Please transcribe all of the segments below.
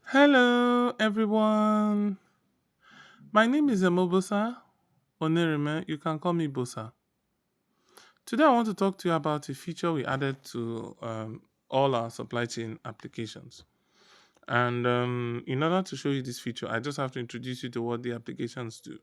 Hello, everyone. My name is Emobosa Onerime. You can call me Bosa. Today, I want to talk to you about a feature we added to all our supply chain applications. And in order to show you this feature, I just have to introduce you to what the applications do.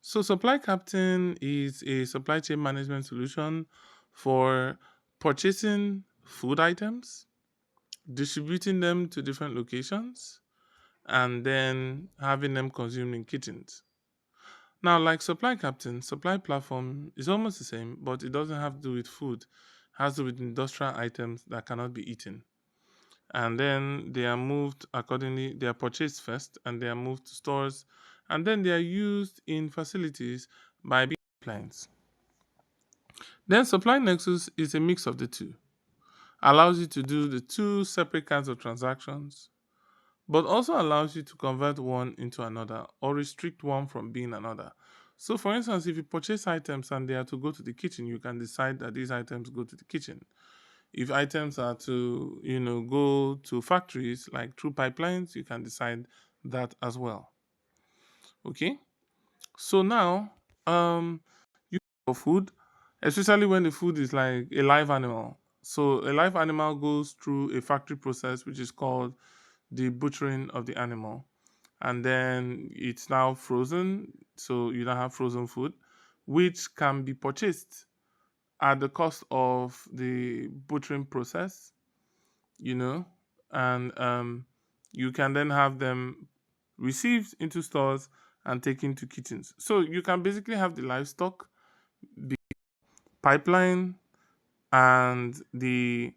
So, Supply Captain is a supply chain management solution for purchasing food items, distributing them to different locations, and then having them consumed in kitchens. Now, like Supply Captain, Supply Platform is almost the same, but it doesn't have to do with food. It has to do with industrial items that cannot be eaten. And then they are moved accordingly, they are purchased first and they are moved to stores, and then they are used in facilities by big clients. Then Supply Nexus is a mix of the two, allows you to do the two separate kinds of transactions, but also allows you to convert one into another or restrict one from being another. So, for instance, if you purchase items and they are to go to the kitchen, you can decide that these items go to the kitchen. If items are to, go to factories like through pipelines, you can decide that as well. Okay. So now, you for food, especially when the food is like a live animal. So a live animal goes through a factory process which is called the butchering of the animal, and then it's now frozen, so you now have frozen food which can be purchased at the cost of the butchering process, you know and you can then have them received into stores and taken to kitchens. So you can basically have the livestock, the pipeline, and the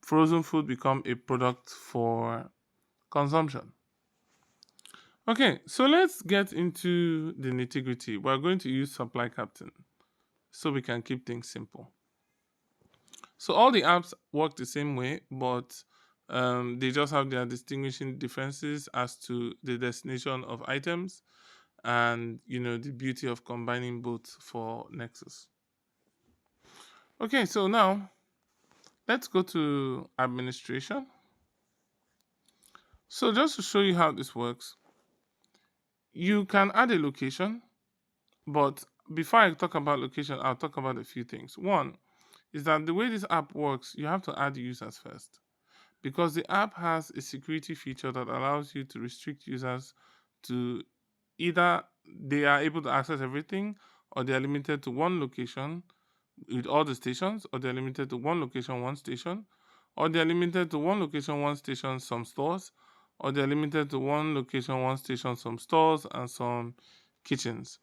frozen food become a product for consumption. Okay, so let's get into the nitty gritty. We're going to use Supply Captain so we can keep things simple. So all the apps work the same way, but they just have their distinguishing differences as to the destination of items and the beauty of combining both for Nexus. Okay, so now let's go to administration. So just to show you how this works, you can add a location. But before I talk about location, I'll talk about a few things. One is that the way this app works, you have to add users first because the app has a security feature that allows you to restrict users to either they are able to access everything or they are limited to one location with all the stations, or they're limited to one location, one station, or they're limited to one location, one station, some stores, or they're limited to one location, one station, some stores, and some kitchens.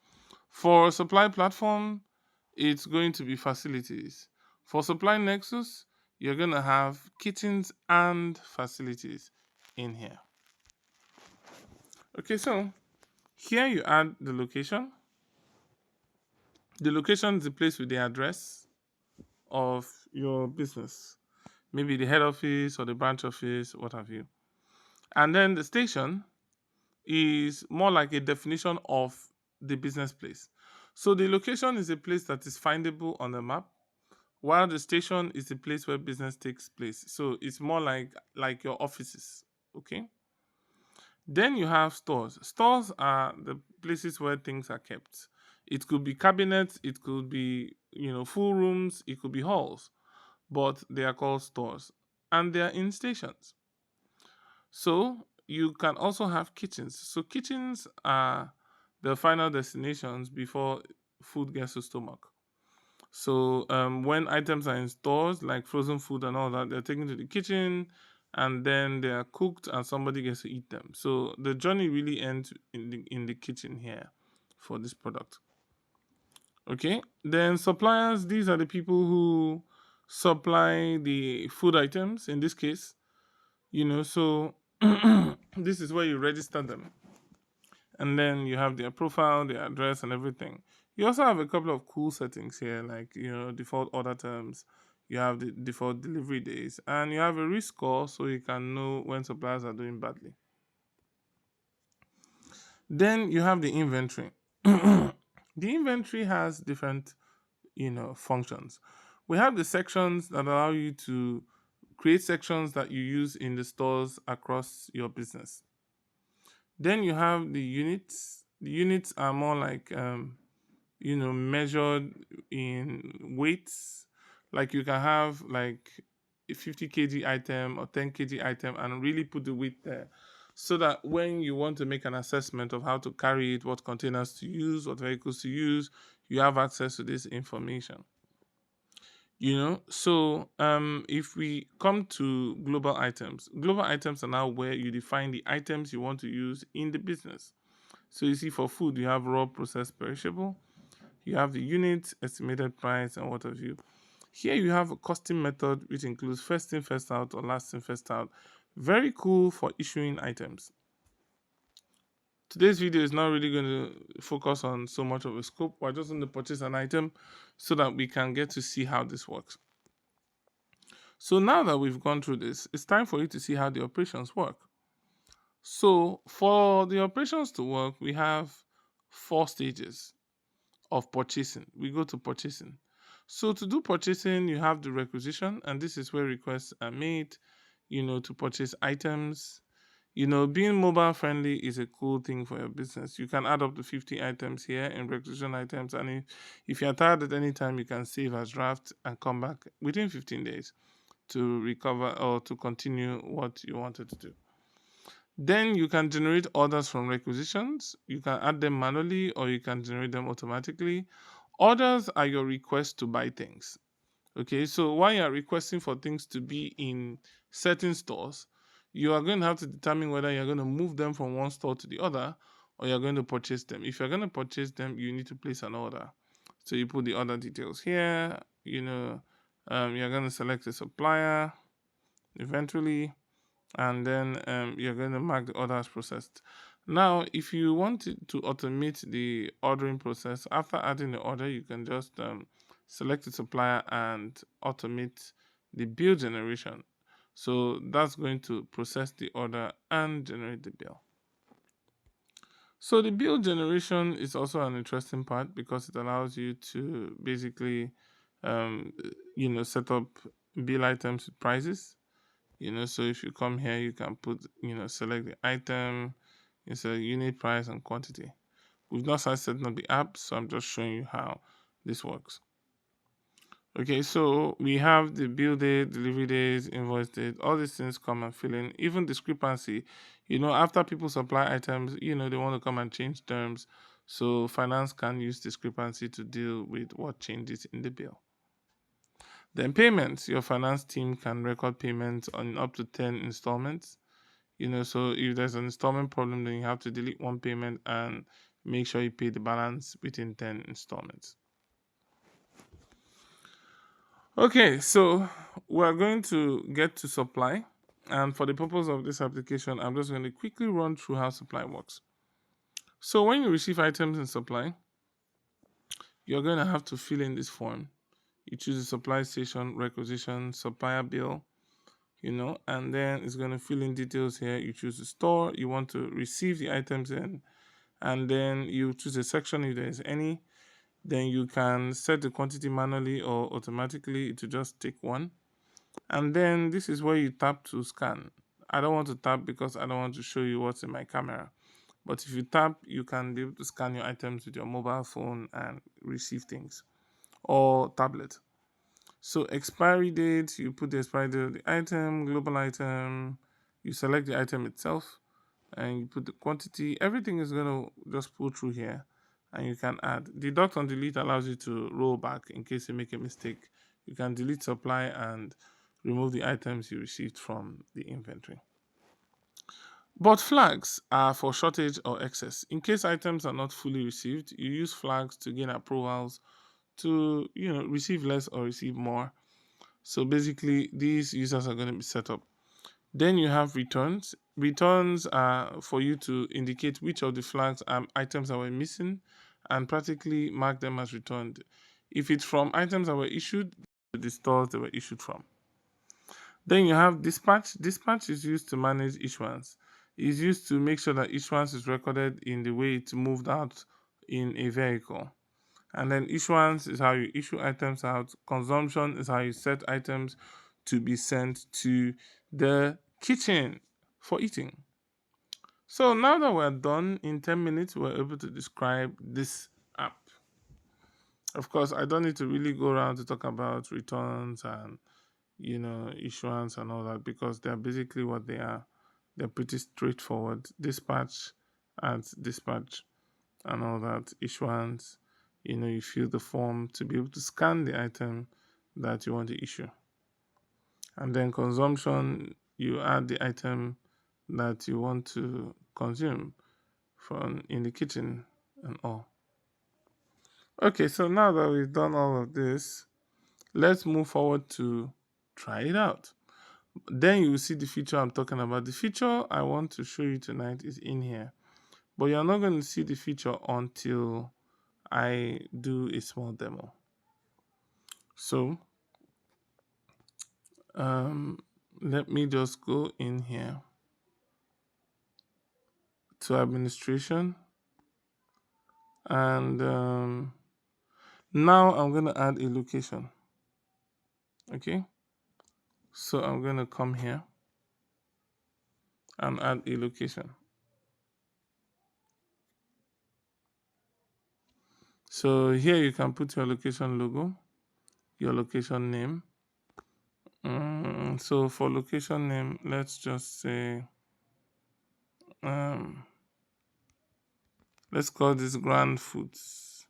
For supply platform, it's going to be facilities. For supply nexus, you're going to have kitchens and facilities in here. Okay, so here you add the location. The location is the place with the address of your business, maybe the head office or the branch office, what have you. And then the station is more like a definition of the business place. So the location is a place that is findable on the map, while the station is the place where business takes place. So it's more like your offices. Okay. Then you have stores. Stores are the places where things are kept. It could be cabinets, it could be full rooms, it could be halls, but they are called stores and they are in stations. So you can also have kitchens. So kitchens are the final destinations before food gets to stomach. So when items are in stores like frozen food and all that, they're taken to the kitchen and then they are cooked and somebody gets to eat them. So the journey really ends in the kitchen here for this product. Okay. Then suppliers, these are the people who supply the food items in this case. So this is where you register them, and then you have their profile, their address, and everything. You also have a couple of cool settings here, like default order terms. You have the default delivery days, and you have a risk score so you can know when suppliers are doing badly. Then you have the inventory. The inventory has different functions. We have the sections that allow you to create sections that you use in the stores across your business. Then you have the units. The units are more like measured in weights. Like you can have like a 50 kg item or 10 kg item and really put the weight there. So that when you want to make an assessment of how to carry it, what containers to use, what vehicles to use, you have access to this information. If we come to global items are now where you define the items you want to use in the business. So you see, for food, you have raw, processed, perishable. You have the unit, estimated price, and what have you. Here you have a costing method which includes first in, first out, or last in, first out. Very cool for issuing items. Today's video is not really going to focus on so much of a scope. We're just going to purchase an item so that we can get to see how this works. So now that we've gone through this, it's time for you to see how the operations work. So for the operations to work, we have 4 stages of purchasing. We go to purchasing. So to do purchasing, you have the requisition, and this is where requests are made, to purchase items. Being mobile friendly is a cool thing for your business. You can add up to 50 items here in requisition items, and if you're tired at any time, you can save as draft and come back within 15 days to recover or to continue what you wanted to do. Then you can generate orders from requisitions. You can add them manually or you can generate them automatically. Orders are your request to buy things. Okay, so while you're requesting for things to be in certain stores, you are going to have to determine whether you're going to move them from one store to the other or you're going to purchase them. If you're going to purchase them, you need to place an order. So you put the order details here. You're going to select a supplier eventually, and then you're going to mark the order as processed. Now, if you want to automate the ordering process, after adding the order, you can just select the supplier and automate the bill generation. So that's going to process the order and generate the bill. So the bill generation is also an interesting part because it allows you to basically, set up bill items with prices. So if you come here, you can select the item, select unit price and quantity. We've not started setting up the app, so I'm just showing you how this works. Okay, so we have the bill date, delivery date, invoice date, all these things come and fill in. Even discrepancy, after people supply items, they want to come and change terms. So finance can use discrepancy to deal with what changes in the bill. Then payments, your finance team can record payments on up to 10 installments. So if there's an installment problem, then you have to delete one payment and make sure you pay the balance within 10 installments. Okay, so we're going to get to supply. And for the purpose of this application, I'm just going to quickly run through how supply works. So when you receive items in supply, you're going to have to fill in this form. You choose the supply station, requisition, supplier bill, and then it's going to fill in details here. You choose the store you want to receive the items in, and then you choose a section if there is any. Then you can set the quantity manually or automatically to just take one. And then this is where you tap to scan. I don't want to tap because I don't want to show you what's in my camera. But if you tap, you can be able to scan your items with your mobile phone and receive things, or tablet. So expiry date, you put the expiry date of the item, global item, you select the item itself, and you put the quantity. Everything is going to just pull through here, and you can add. Deduct and delete allows you to roll back in case you make a mistake. You can delete supply and remove the items you received from the inventory. But flags are for shortage or excess. In case items are not fully received, you use flags to gain approvals to receive less or receive more. So basically, these users are going to be set up. Then you have returns. Returns are for you to indicate which of the flags items that were missing and practically mark them as returned. If it's from items that were issued, the stores they were issued from. Then you have dispatch. Dispatch is used to manage issuance. It's used to make sure that issuance is recorded in the way it's moved out in a vehicle. And then issuance is how you issue items out. Consumption is how you set items to be sent to the kitchen for eating. So now that we're done, in 10 minutes, we're able to describe this app. Of course, I don't need to really go around to talk about returns and issuance and all that because they're basically what they are. They're pretty straightforward. Dispatch and dispatch and all that. Issuance, you fill the form to be able to scan the item that you want to issue. And then consumption, you add the item that you want to consume from in the kitchen and all. Okay, so now that we've done all of this, let's move forward to try it out. Then you will see the feature I'm talking about. The feature I want to show you tonight is in here, but you're not going to see the feature until I do a small demo. So um, let me just go in here to administration, and now I'm going to add a location. Okay, so I'm going to come here and add a location. So here you can put your location logo, your location name. So for location name, let's just say, um, let's call this Grand Foods.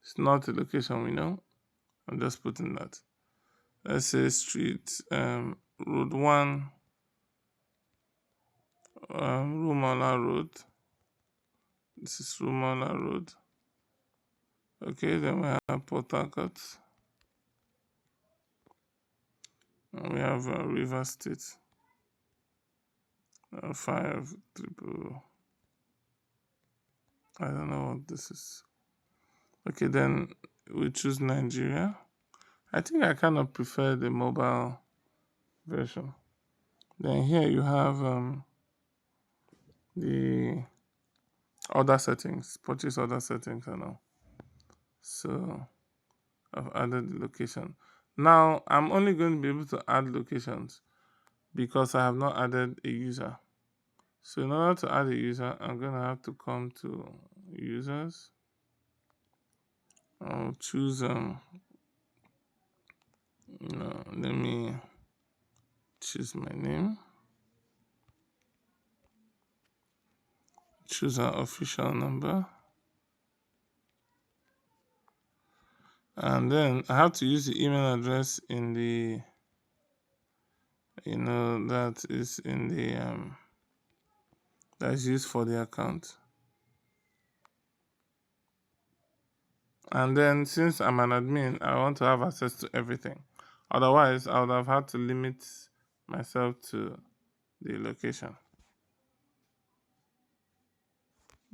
It's not a location we know. I'm just putting that. Let's say street, road 1, Rumola Road. This is Rumola Road. Okay, then we have Port Harcourt. And we have River State. 5 triple. I don't know what this is. Okay, then we choose Nigeria. I think I kind of prefer the mobile version. Then here you have the other settings, purchase order settings and all. So I've added the location. Now I'm only going to be able to add locations because I have not added a user. So in order to add a user, I'm going to have to come to users. I'll choose let me choose my name. Choose our official number. And then I have to use the email address in the that is in the that is used for the account. And then since I'm an admin, I want to have access to everything. Otherwise, I would have had to limit myself to the location.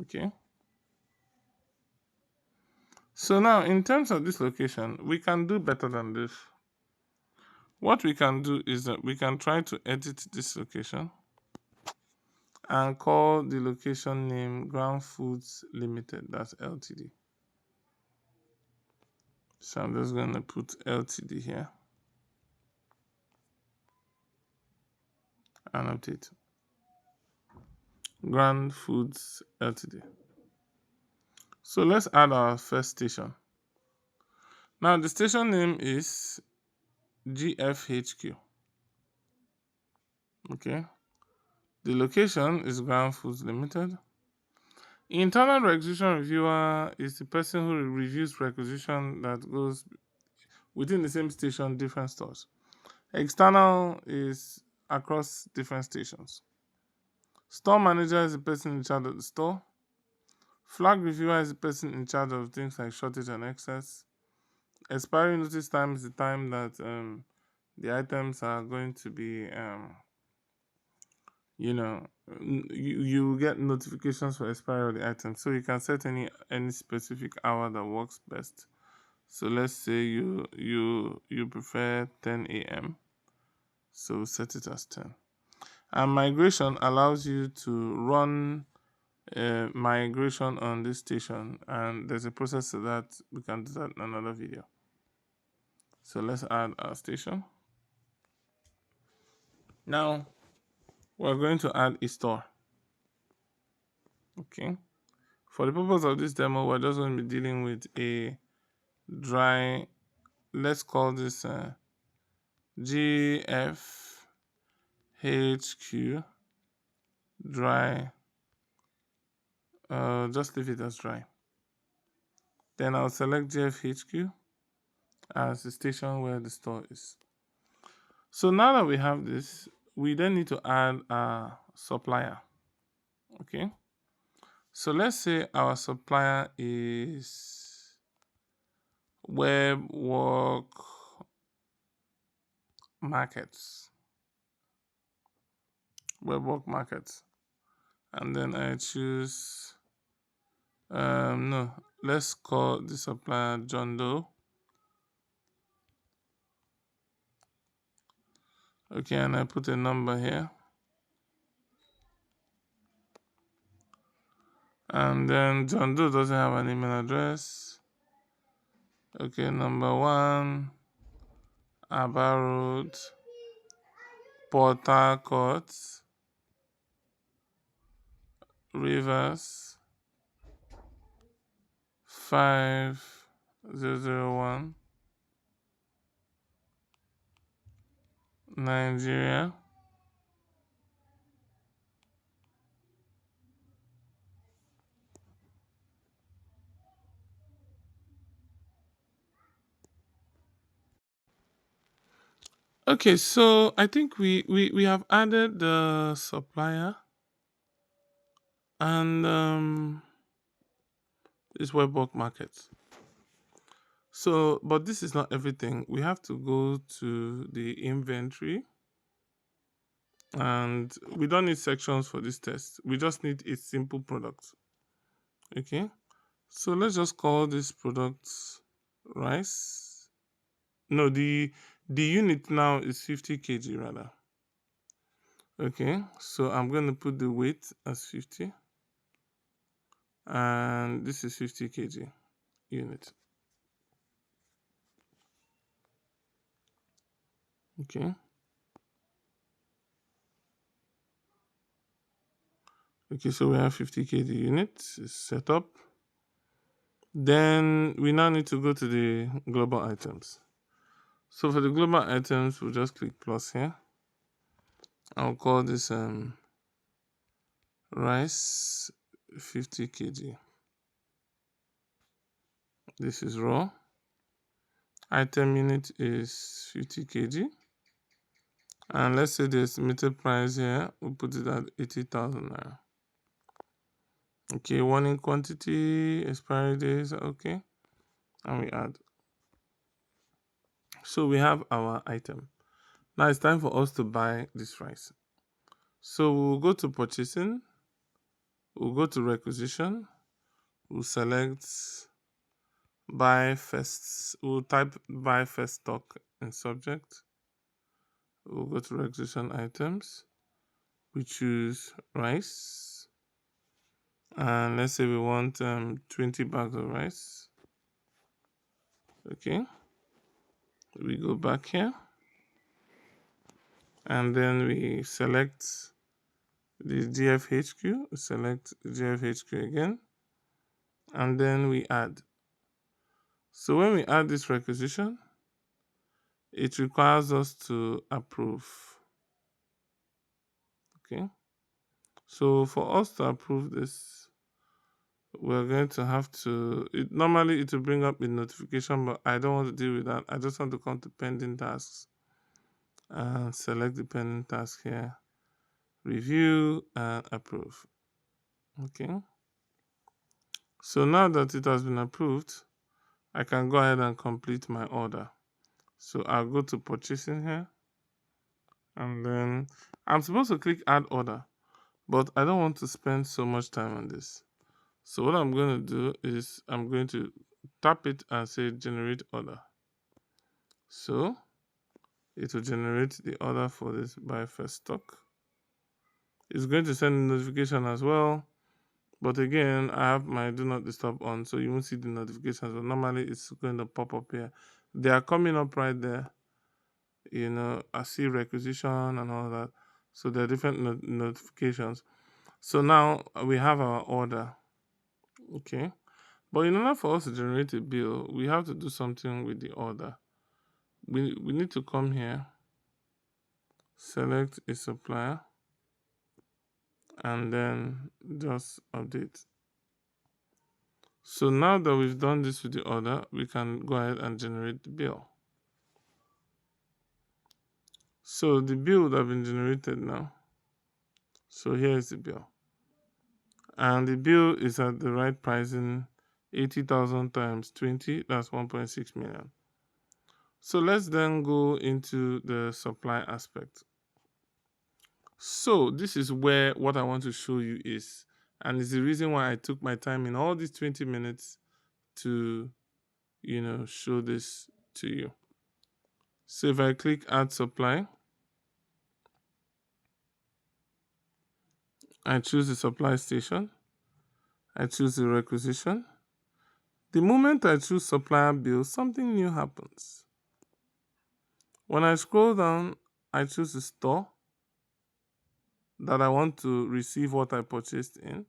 Okay. So now in terms of this location, we can do better than this. What we can do is that we can try to edit this location and call the location name Ground Foods Limited. That's LTD. So I'm just going to put LTD here and update. Grand Foods LTD. So let's add our first station. Now the station name is GFHQ. Okay. The location is Ground Foods Limited. Internal requisition reviewer is the person who reviews requisition that goes within the same station, different stores. External is across different stations. Store manager is the person in charge of the store. Flag reviewer is the person in charge of things like shortage and excess. Expiry notice time is the time that the items are going to be, you get notifications for expiry of the item. So you can set any specific hour that works best. So let's say you prefer 10 a.m. So set it as 10. And migration allows you to run migration on this station, and there's a process to that. We can do that in another video. So let's add our station. Now, we're going to add a store. Okay. For the purpose of this demo, we're just going to be dealing with a dry, let's call this GFHQ dry. Just leave it as dry. Then I'll select GFHQ as the station where the store is. So now that we have this, we then need to add a supplier. Okay. So let's say our supplier is web work markets. Web work markets. And then I choose no, let's call the supplier John Doe. Okay, and I put a number here. And then John Doe doesn't have an email address. Okay, number 1, Aba Road, Port Harcourt, Rivers, 5001, Nigeria. Okay, so I think we have added the supplier and this web work market. So, but this is not everything. We have to go to the inventory, and we don't need sections for this test. We just need a simple product. Okay, so let's just call this product rice. No, the unit now is 50 kg rather. Okay, so I'm going to put the weight as 50, and this is 50 kg unit. Okay. Okay, so we have 50 kg units set up. Then we now need to go to the global items. So for the global items, we'll just click plus here. I'll call this rice 50 kg. This is raw. Item unit is 50 kg. And let's say the estimated price here, we'll put it at 80,000 naira. Okay, warning quantity, expiry days, okay. And we add. So we have our item. Now it's time for us to buy this rice. So we'll go to purchasing, we'll go to requisition, we'll select buy first, we'll type buy first stock in subject, we'll go to requisition items, we choose rice, and let's say we want 20 bags of rice. Okay, we go back here, and then we select the GFHQ, select GFHQ again, and then we add. So when we add this requisition, it requires us to approve. Okay, so for us to approve this, we're going to have to, normally it will bring up a notification, but I don't want to deal with that. I just want to come to pending tasks and select the pending task here, review and approve. Okay, so now that it has been approved, I can go ahead and complete my order. So I'll go to purchasing here, and then I'm supposed to click add order, but I don't want to spend so much time on this. So what I'm going to do is I'm going to tap it and say generate order. So it will generate the order for this buy first stock. It's going to send a notification as well, but again I have my do not disturb on, so you won't see the notifications, but normally it's going to pop up here. They are coming up right there. You know, I see requisition and all that. So there are different notifications. So now we have our order. Okay. But in order for us to generate a bill, we have to do something with the order. We need to come here, select a supplier, and then just update. So now that we've done this with the order, we can go ahead and generate the bill. So the bill would have been generated now. So here is the bill. And the bill is at the right pricing, 80,000 times 20, that's 1.6 million. So let's then go into the supply aspect. So this is where what I want to show you is, and it's the reason why I took my time in all these 20 minutes to, show this to you. So if I click add supply, I choose the supply station, I choose the requisition. The moment I choose supplier bill, something new happens. When I scroll down, I choose the store that I want to receive what I purchased in.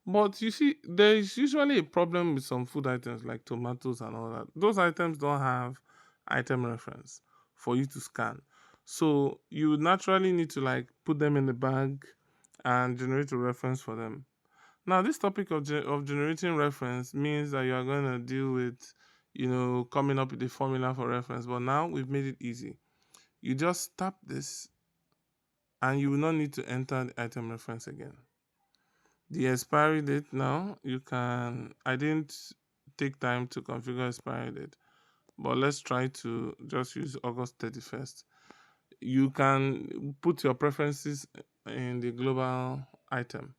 But you see, there is usually a problem with some food items like tomatoes and all that. Those items don't have item reference for you to scan. So you would naturally need to like put them in the bag and generate a reference for them. Now, this topic of generating reference means that you are going to deal with, coming up with a formula for reference. But now we've made it easy. You just tap this and you will not need to enter the item reference again. The expiry date now, I didn't take time to configure expiry date, but let's try to just use August 31st. You can put your preferences in the global item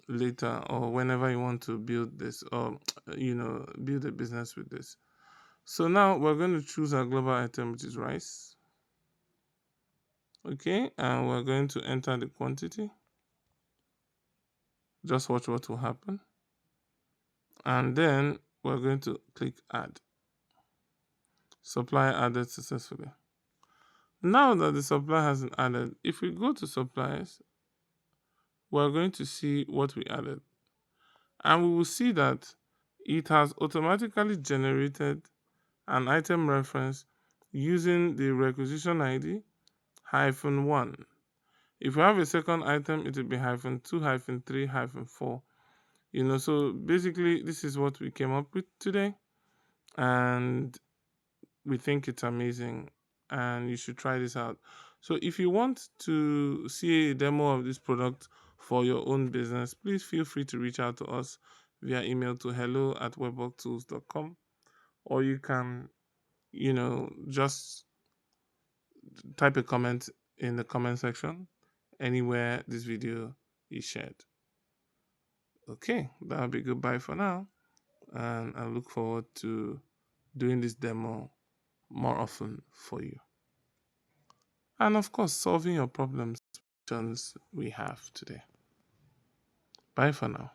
later or whenever you want to build this or build a business with this. So now we're going to choose our global item, which is rice. Okay, and we're going to enter the quantity. Just watch what will happen. And then we're going to click add. Supply added successfully. Now that the supply has been added, if we go to supplies, we're going to see what we added. And we will see that it has automatically generated an item reference using the requisition ID -1. If we have a second item, it will be -2, -3, -4. So basically this is what we came up with today, and we think it's amazing and you should try this out. So if you want to see a demo of this product for your own business, please feel free to reach out to us via email to hello@webworktools.com, or you can just type a comment in the comment section anywhere this video is shared. Okay, that'll be goodbye for now, and I look forward to doing this demo more often for you. And of course, solving your problems we have today. Bye for now.